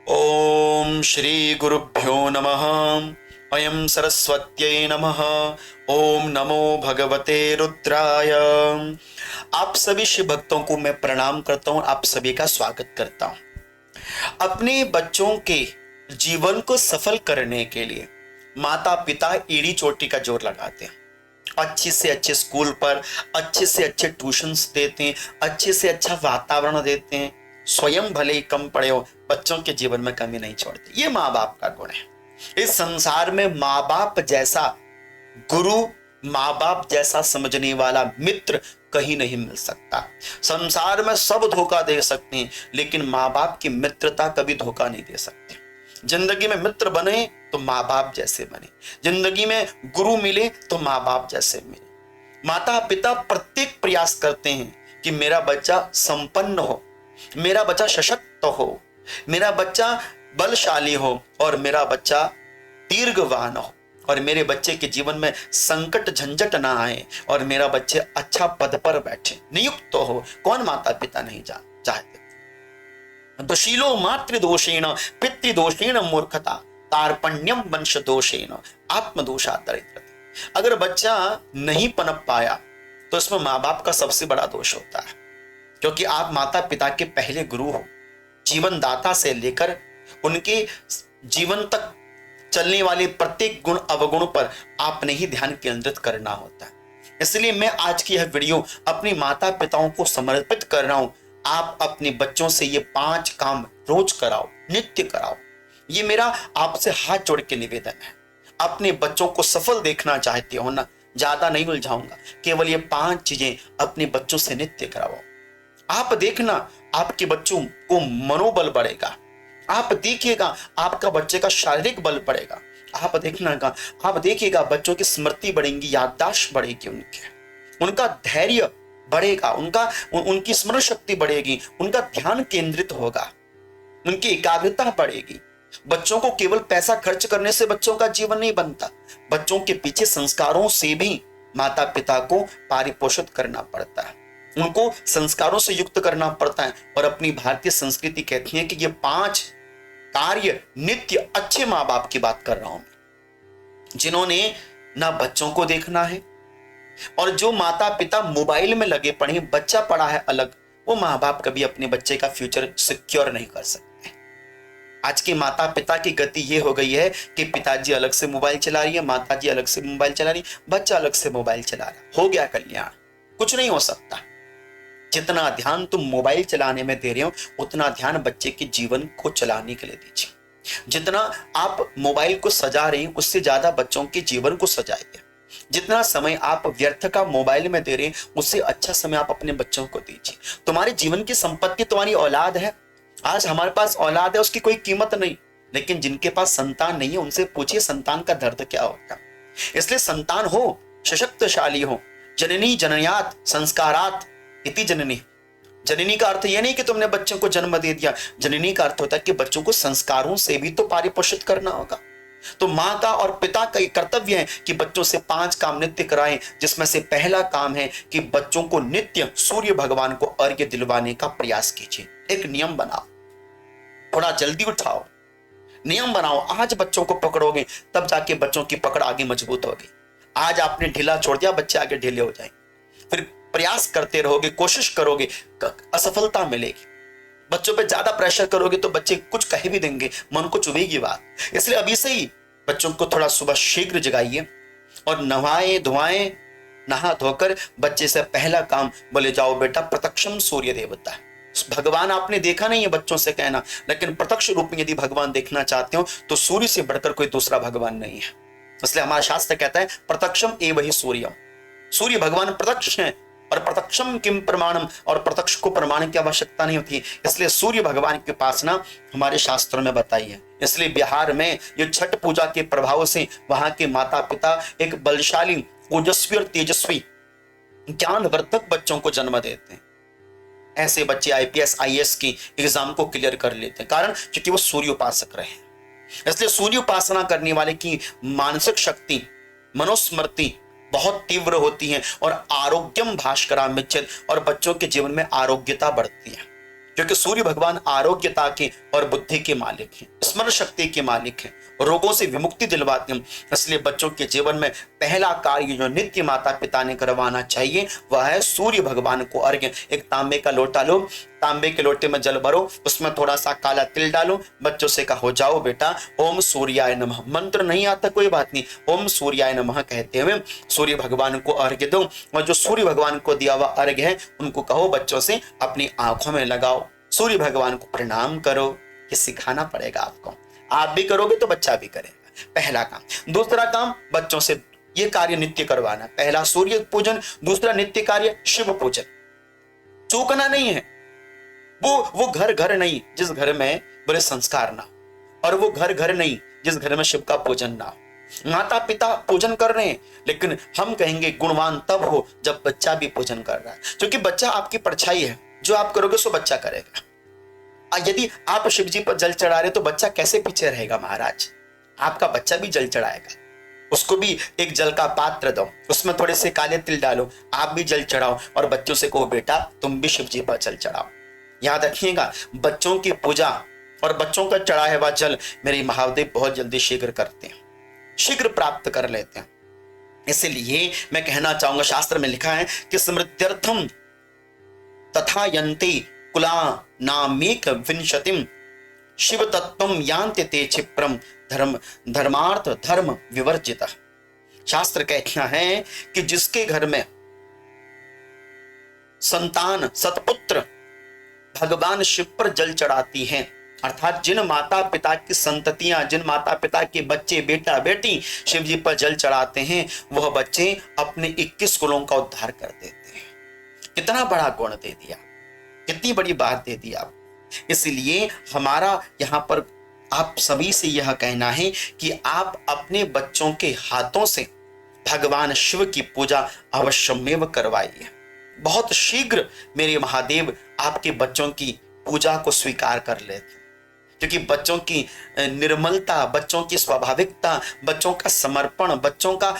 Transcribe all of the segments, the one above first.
ओम श्री गुरुभ्यो नमः। अयं सरस्वत्यै नमः। ओम नमो भगवते रुद्राय। आप सभी शिव भक्तों को मैं प्रणाम करता हूं, आप सभी का स्वागत करता हूं। अपने बच्चों के जीवन को सफल करने के लिए माता पिता एड़ी चोटी का जोर लगाते हैं। अच्छे से अच्छे स्कूल पर अच्छे से अच्छे ट्यूशंस देते हैं, अच्छे से अच्छा वातावरण देते हैं। स्वयं भले ही कम पढ़े हो, बच्चों के जीवन में कमी नहीं छोड़ते। ये माँ बाप का गुण है। इस संसार में माँ बाप जैसा गुरु, माँ बाप जैसा समझने वाला मित्र कहीं नहीं मिल सकता। संसार में सब धोखा दे सकते हैं, लेकिन माँ बाप की मित्रता कभी धोखा नहीं दे सकते। जिंदगी में मित्र बने तो माँ बाप जैसे बने, जिंदगी में गुरु मिले तो माँ बाप जैसे मिले। माता पिता प्रत्येक प्रयास करते हैं कि मेरा बच्चा संपन्न हो, मेरा बच्चा सशक्त हो, मेरा बच्चा बलशाली हो और मेरा बच्चा दीर्घवान हो और मेरे बच्चे के जीवन में संकट झंझट ना आए और मेरा बच्चे अच्छा पद पर बैठे, नियुक्त हो। कौन माता पिता नहीं चाहते? दोषीलो मातृदोषेण पितृदोषेण मूर्खता तार्पण्यम वंश दोषेण आत्मदोषा दरिद्रता। अगर बच्चा नहीं पनप पाया तो इसमें माँ बाप का सबसे बड़ा दोष होता है, क्योंकि आप माता पिता के पहले गुरु हो। जीवन दाता से लेकर उनके जीवन तक चलने वाले प्रत्येक गुण अवगुण पर आपने ही ध्यान केंद्रित करना होता है। इसलिए मैं आज की यह वीडियो अपने माता पिताओं को समर्पित कर रहा हूं। आप अपने बच्चों से ये 5 काम रोज कराओ, नित्य कराओ। ये मेरा आपसे हाथ जोड़ के निवेदन है। अपने बच्चों को सफल देखना चाहते हो ना, ज्यादा नहीं उलझाऊंगा, केवल ये 5 चीजें अपने बच्चों से नित्य कराओ। आप देखना आपके बच्चों को मनोबल बढ़ेगा, आप देखिएगा आपका बच्चे का शारीरिक बल बढ़ेगा, आप देखिएगा बच्चों की स्मृति बढ़ेगी, याददाश्त बढ़ेगी, उनका धैर्य बढ़ेगा, उनकी स्मरण शक्ति बढ़ेगी, उनका ध्यान केंद्रित होगा, उनकी एकाग्रता बढ़ेगी। बच्चों को केवल पैसा खर्च करने से बच्चों का जीवन नहीं बनता, बच्चों के पीछे संस्कारों से भी माता पिता को पारिपोषित करना पड़ता है, उनको संस्कारों से युक्त करना पड़ता है। और अपनी भारतीय संस्कृति कहती है कि ये 5 कार्य नित्य अच्छे माँ बाप की बात कर रहा हूं मैं, जिन्होंने ना बच्चों को देखना है। और जो माता पिता मोबाइल में लगे पड़े, बच्चा पड़ा है अलग, वो माँ बाप कभी अपने बच्चे का फ्यूचर सिक्योर नहीं कर सकते। आज के माता पिता की गति ये हो गई है कि पिताजी अलग से मोबाइल चला रही है, माताजी अलग से मोबाइल चला रही, बच्चा अलग से मोबाइल चला रहा। हो गया कल्याण, कुछ नहीं हो सकता। जितना ध्यान तुम मोबाइल चलाने में दे रहे हो, उतना ध्यान बच्चे के जीवन को चलाने के लिए दीजिए। जितना आप मोबाइल को सजा रहे हैं, उससे ज्यादा बच्चों के जीवन को सजाइए। जितना समय आप व्यर्थ का मोबाइल में दे रहे हैं, उससे अच्छा समय आप अपने बच्चों को दीजिए। तुम्हारे जीवन की संपत्ति तुम्हारी औलाद है। आज हमारे पास औलाद है, उसकी कोई कीमत नहीं, लेकिन जिनके पास संतान नहीं है उनसे पूछिए संतान का दर्द क्या होता है। इसलिए संतान हो, सशक्तशाली हो। जननी जनयात संस्कारात इति जननी। जननी का अर्थ यह नहीं कि तुमने बच्चों को जन्म दे दिया, जननी का अर्थ होता है कि बच्चों को संस्कारों से भी तो पारिपोषित करना होगा। तो माँ का और पिता का कर्तव्य है कि बच्चों से 5 काम नित्य कराएं, जिसमें से पहला काम है कि बच्चों को नित्य सूर्य भगवान को अर्घ्य दिलवाने का प्रयास कीजिए। एक नियम बनाओ, थोड़ा जल्दी उठाओ, नियम बनाओ। आज बच्चों को पकड़ोगे तब जाके बच्चों की पकड़ आगे मजबूत होगी। आज आपने ढीला छोड़ दिया, बच्चे आगे ढीले हो जाएंगे। फिर प्रयास करते रहोगे, कोशिश करोगे, असफलता मिलेगी। बच्चों पे ज्यादा प्रेशर करोगे तो बच्चे कुछ कह भी देंगे, मन को चुभेगी बात। इसलिए अभी से ही बच्चों को थोड़ा सुबह शीघ्र जगाइए और नहाए धुआएं, नहा धोकर बच्चे से पहला काम बोले, जाओ बेटा प्रत्यक्षम सूर्य देवता। भगवान आपने देखा नहीं है बच्चों से कहना, लेकिन प्रत्यक्ष रूप में यदि भगवान देखना चाहते हो तो सूर्य से बढ़कर कोई दूसरा भगवान नहीं है। इसलिए हमारा शास्त्र कहता है प्रत्यक्षम एव हि सूर्यम। सूर्य भगवान प्रत्यक्ष है और प्रत्यक्षम किम प्रमाणम, और प्रत्यक्ष को प्रमाण की आवश्यकता नहीं होती। इसलिए सूर्य भगवान की उपासना हमारे शास्त्रों में बताई है। इसलिए बिहार में ये छठ पूजा के प्रभाव से वहां के माता पिता एक बलशाली, ओजस्वी और तेजस्वी, ज्ञानवर्धक बच्चों को जन्म देते हैं। ऐसे बच्चे IPS IAS की एग्जाम को क्लियर कर लेते हैं, कारण क्योंकि वो सूर्य उपासक रहे। इसलिए सूर्य उपासना करने वाले की मानसिक शक्ति, मनोस्मृति बहुत तीव्र होती है और आरोग्यम भास्करामिच्छेद, और बच्चों के जीवन में आरोग्यता बढ़ती है। क्योंकि सूर्य भगवान आरोग्यता के और बुद्धि के मालिक हैं, स्मरण शक्ति के मालिक हैं, रोगों से विमुक्ति दिलवाते हैं। इसलिए बच्चों के जीवन में पहला कार्य जो नित्य माता पिता ने करवाना चाहिए वह है सूर्य भगवान को अर्घ्य। एक तांबे का लोटा लो, तांबे के लोटे में जल भरो, उसमें थोड़ा सा काला तिल डालो, बच्चों से कहो जाओ बेटा ओम सूर्याय नमः, मंत्र नहीं आता कोई बात नहीं, ओम सूर्याय नमः कहते हुए सूर्य भगवान को अर्घ्य दो। और जो सूर्य भगवान को दिया हुआ अर्घ्य है उनको कहो बच्चों से अपनी आंखों में लगाओ, सूर्य भगवान को प्रणाम करो। ये सिखाना पड़ेगा आपको, आप भी करोगे तो बच्चा भी करेगा, पहला काम। दूसरा काम बच्चों से ये कार्य नित्य करवाना, पहला सूर्य पूजन, दूसरा नित्य कार्य शिव पूजन। चूकना नहीं है। वो घर घर नहीं जिस घर में बुरे संस्कार ना, और वो घर घर नहीं जिस घर में शिव का पूजन ना हो। माता पिता पूजन कर रहे हैं, लेकिन हम कहेंगे गुणवान तब हो जब बच्चा भी पूजन कर रहा है, क्योंकि बच्चा आपकी परछाई है, जो आप करोगे सो बच्चा करेगा। यदि आप शिव जी पर जल चढ़ा रहे तो बच्चा कैसे पीछे रहेगा महाराज? आपका बच्चा भी जल चढ़ाएगा, उसको भी एक जल का पात्र दो, उसमें थोड़े से काले तिल डालो, आप भी जल चढ़ाओ और बच्चों से कहो बेटा तुम भी शिव जी पर जल चढ़ाओ। याद रखिएगा बच्चों की पूजा और बच्चों का चढ़ाया हुआ जल मेरे महादेव बहुत जल्दी शीघ्र करते हैं, शीघ्र प्राप्त कर लेते हैं। इसलिए मैं कहना चाहूंगा, शास्त्र में लिखा है कि स्मृत्यर्थम तथा यन्ते कुला नामेक विंशतिम शिव तत्वम यान्ते ते क्षिप्रम धर्मार्थ धर्म विवर्जितः। शास्त्र कहना है कि जिसके घर में संतान सतपुत्र भगवान शिव पर जल चढ़ाती हैं, अर्थात जिन माता पिता की संततियां, जिन माता पिता के बच्चे बेटा बेटी शिव जी पर जल चढ़ाते हैं, वह बच्चे अपने 21 कुलों का उद्धार कर देते हैं। कितना बड़ा गुण दे दिया, कितनी बड़ी बात दे दी आप। इसलिए हमारा यहाँ पर आप सभी से यह कहना है कि आप अपने बच्चों के हाथों से भगवान शिव की पूजा अवश्यमेव करवाइए। बहुत शीघ्र मेरे महादेव आपके बच्चों की पूजा को स्वीकार कर लेते, क्योंकि बच्चों की निर्मलता, बच्चों की स्वाभाविकता, बच्चों का समर्पण, बच्चों का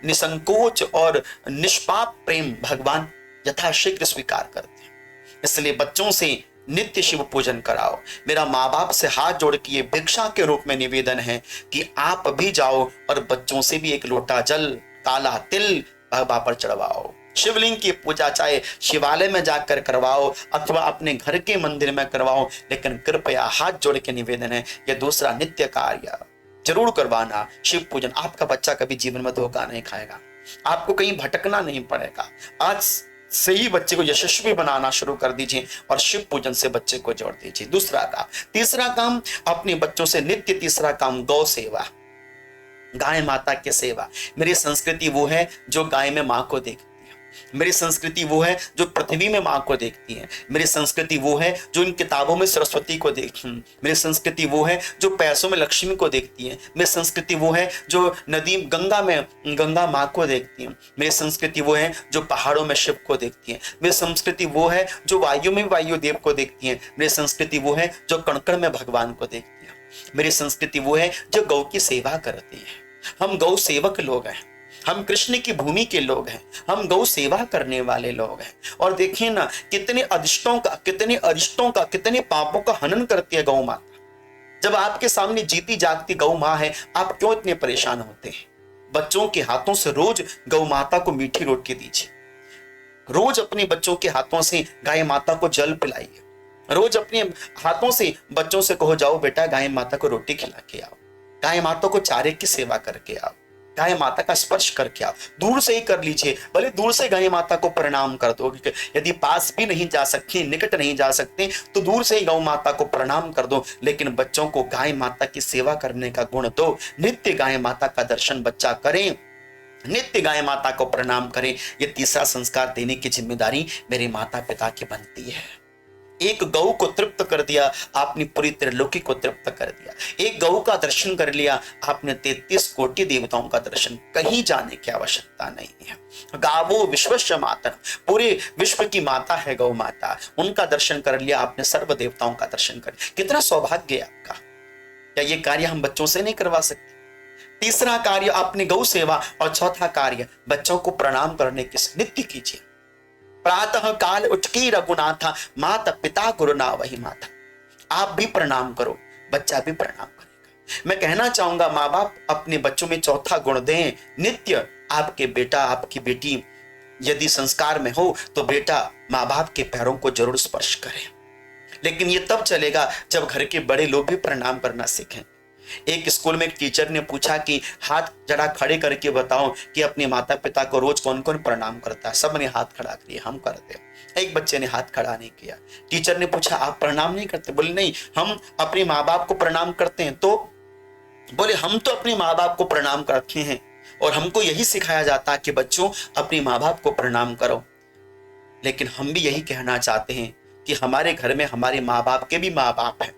निसंकोच और निष्पाप प्रेम भगवान यथाशीघ्र स्वीकार करते हैं। इसलिए बच्चों से नित्य शिव पूजन कराओ। मेरा माँ बाप से हाथ जोड़ के ये भिक्षा के रूप में निवेदन है कि आप भी जाओ और बच्चों से भी एक लोटा जल, काला तिल बाबा पर चढ़वाओ। शिवलिंग की पूजा चाहे शिवालय में जाकर करवाओ अथवा अपने घर के मंदिर में करवाओ, लेकिन कृपया हाथ जोड़ के निवेदन है ये दूसरा नित्य कार्य जरूर करवाना। शिव पूजन, आपका बच्चा कभी जीवन में धोखा नहीं खाएगा, आपको कहीं भटकना नहीं पड़ेगा। आज से ही बच्चे को यशस्वी बनाना शुरू कर दीजिए और शिव पूजन से बच्चे को जोड़ दीजिए। दूसरा काम। तीसरा काम अपने बच्चों से नित्य, तीसरा काम गौ सेवा, गाय माता की सेवा। मेरी संस्कृति वो है जो गाय में माँ को देखती है, मेरी संस्कृति वो है जो पृथ्वी में माँ को देखती है, मेरी संस्कृति वो है जो इन किताबों में सरस्वती को देखती है, मेरी संस्कृति वो है जो पैसों में लक्ष्मी को देखती है, मेरी संस्कृति वो है जो नदी गंगा में गंगा माँ को देखती है, मेरी संस्कृति वो है जो पहाड़ों में शिव को देखती है, मेरी संस्कृति वो है जो वायु में वायु देव को देखती है, मेरी संस्कृति वो है जो कणकण में भगवान को देखती है, मेरी संस्कृति वो है जो गौ की सेवा करती है। हम गौ सेवक लोग हैं, हम कृष्ण की भूमि के लोग हैं, हम गौ सेवा करने वाले लोग हैं। और देखिए ना कितने अरिष्टों का, कितने पापों का हनन करती है गौ माता। जब आपके सामने जीती जागती गौ माँ है, आप क्यों इतने परेशान होते हैं? बच्चों के हाथों से रोज गौ माता को मीठी रोटी दीजिए, रोज अपने बच्चों के हाथों से गाय माता को जल पिलाइए, रोज अपने हाथों से बच्चों से कहो जाओ बेटा गाय माता को रोटी खिला के आओ, गाय माता को चारे की सेवा करके आओ, गाय माता का स्पर्श करके आओ। दूर से ही कर लीजिए, भले दूर से गाय माता को प्रणाम कर दो। यदि पास भी नहीं जा सकते, निकट नहीं जा सकते, तो दूर से ही गौ माता को प्रणाम कर दो, लेकिन बच्चों को गाय माता की सेवा करने का गुण दो। नित्य गाय माता का दर्शन बच्चा करें, नित्य गाय माता को प्रणाम करें। ये तीसरा संस्कार देने की जिम्मेदारी मेरे माता पिता की बनती है। एक गौ को तृप्त कर दिया आपने, पूरी त्रिलोकी को तृप्त कर दिया। एक गौ का दर्शन कर लिया आपने, 33 कोटि देवताओं का दर्शन। कहीं जाने की आवश्यकता नहीं है। गावो विश्वस्य माता, पूरे विश्व की माता है गौ माता, उनका दर्शन कर लिया आपने, सर्व देवताओं का दर्शन कर। कितना सौभाग्य है आपका। क्या ये कार्य हम बच्चों से नहीं करवा सकते? तीसरा कार्य आपने गौ सेवा, और चौथा कार्य बच्चों को प्रणाम करने के नित्य कीजिए। प्रातः काल उठकी रघुनाथा, माता पिता गुरु ना वही माता। आप भी प्रणाम करो, बच्चा भी प्रणाम करेगा। मैं कहना चाहूंगा माँ बाप अपने बच्चों में चौथा गुण दें, नित्य आपके बेटा आपकी बेटी यदि संस्कार में हो तो बेटा माँ बाप के पैरों को जरूर स्पर्श करें। लेकिन ये तब चलेगा जब घर के बड़े लोग भी प्रणाम करना सीखें। एक स्कूल में एक टीचर ने पूछा कि हाथ जरा खड़े करके बताओ कि अपने माता पिता को रोज कौन कौन प्रणाम करता है। सबने हाथ खड़ा किया, हम करते हैं। एक बच्चे ने हाथ खड़ा नहीं किया। टीचर ने पूछा आप प्रणाम नहीं करते? बोले नहीं, हम अपने माँ बाप को प्रणाम करते हैं। तो बोले हम तो अपने माँ बाप को प्रणाम करते हैं और हमको यही सिखाया जाता है कि बच्चों अपने माँ बाप को प्रणाम करो। लेकिन हम भी यही कहना चाहते हैं कि हमारे घर में हमारे माँ बाप के भी माँ बाप हैं,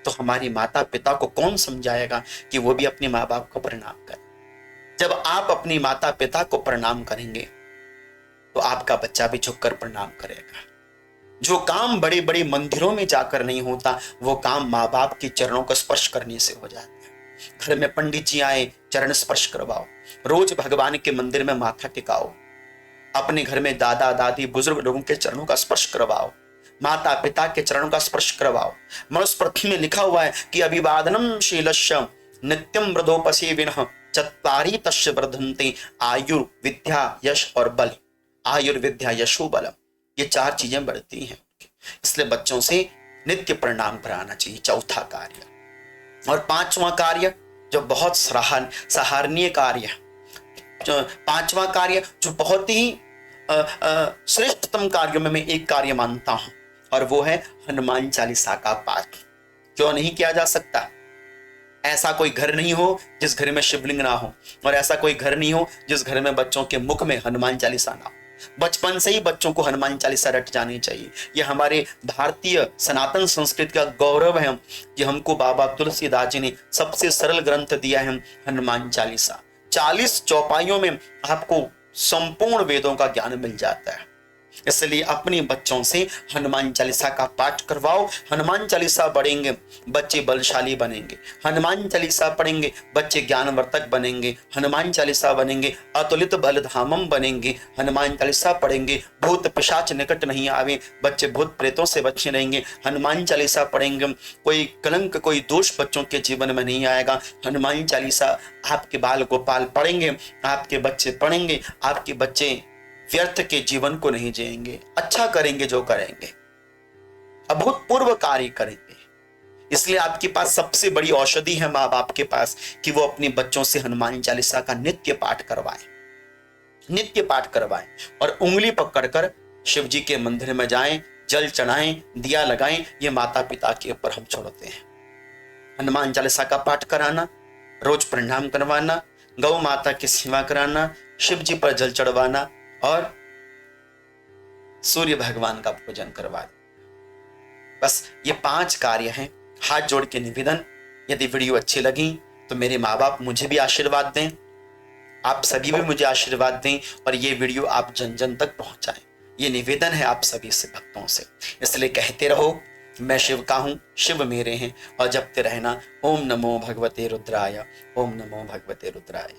तो हमारी माता पिता को कौन समझाएगा कि वो भी अपने माँ बाप को प्रणाम करें। जब आप अपनी माता पिता को प्रणाम करेंगे तो आपका बच्चा भी झुककर प्रणाम करेगा। जो काम बड़े बड़े मंदिरों में जाकर नहीं होता, वो काम माँ बाप के चरणों को स्पर्श करने से हो जाता है। घर में पंडित जी आए, चरण स्पर्श करवाओ। रोज भगवान के मंदिर में माथा टिकाओ। अपने घर में दादा दादी बुजुर्ग लोगों के चरणों का स्पर्श करवाओ। माता पिता के चरणों का स्पर्श करवाओ। मनुस्मृति में लिखा हुआ है कि अभिवादनम शीलस्य नित्यम वृद्धोपसेविनः चत्वारि तस्य वर्धन्ते आयुर्विद्या यश और बल। आयुर्विद्या यशो बलम, ये चार चीजें बढ़ती हैं। इसलिए बच्चों से नित्य प्रणाम कराना चाहिए, चौथा कार्य। और पांचवा कार्य जो बहुत सराहनीय कार्य है, जो पांचवा कार्य जो बहुत ही श्रेष्ठतम कार्यों में मैं एक कार्य मानता हूं, और वो है हनुमान चालीसा का पाठ। क्यों नहीं किया जा सकता? ऐसा कोई घर नहीं हो जिस घर में शिवलिंग ना हो, और ऐसा कोई घर नहीं हो जिस घर में बच्चों के मुख में हनुमान चालीसा ना हो। बचपन से ही बच्चों को हनुमान चालीसा रट जानी चाहिए। ये हमारे भारतीय सनातन संस्कृति का गौरव है कि हमको बाबा तुलसीदास जी ने सबसे सरल ग्रंथ दिया है, हनुमान चालीसा। 40 चौपाइयों में आपको संपूर्ण वेदों का ज्ञान मिल जाता है। इसलिए अपने बच्चों से हनुमान चालीसा का पाठ करवाओ। हनुमान चालीसा पढ़ेंगे बच्चे बलशाली बनेंगे। हनुमान चालीसा पढ़ेंगे बच्चे ज्ञानवर्धक बनेंगे। हनुमान चालीसा बनेंगे अतुलित बलधामम बनेंगे। हनुमान चालीसा पढ़ेंगे भूत पिशाच निकट नहीं आवे, बच्चे भूत प्रेतों से बचे रहेंगे। हनुमान चालीसा पढ़ेंगे कोई कलंक कोई दोष बच्चों के जीवन में नहीं आएगा। हनुमान चालीसा आपके बाल गोपाल पढ़ेंगे, आपके बच्चे पढ़ेंगे, आपके बच्चे व्यर्थ के जीवन को नहीं जिएंगे, अच्छा करेंगे, जो करेंगे अभूतपूर्व कार्य करेंगे। इसलिए आपके पास सबसे बड़ी औषधि है माँ बाप के पास कि वो अपने बच्चों से हनुमान चालीसा का नित्य पाठ करवाएं, नित्य पाठ करवाएं। और उंगली पकड़कर शिव जी के मंदिर में जाएं, जल चढ़ाएं, दिया लगाएं। ये माता पिता के ऊपर हम छोड़ते हैं। हनुमान चालीसा का पाठ कराना, रोज प्रणाम करवाना, गौ माता की सेवा कराना, शिव जी पर जल चढ़वाना और सूर्य भगवान का पूजन करवा दें। बस ये 5 कार्य हैं। हाथ जोड़ के निवेदन, यदि वीडियो अच्छी लगी तो मेरे माँ बाप मुझे भी आशीर्वाद दें, आप सभी भी मुझे आशीर्वाद दें और ये वीडियो आप जन जन तक पहुंचाएं। ये निवेदन है आप सभी से, भक्तों से। इसलिए कहते रहो मैं शिव का हूं, शिव मेरे हैं, और जपते रहना ओम नमो भगवते रुद्राय, ओम नमो भगवते रुद्राय।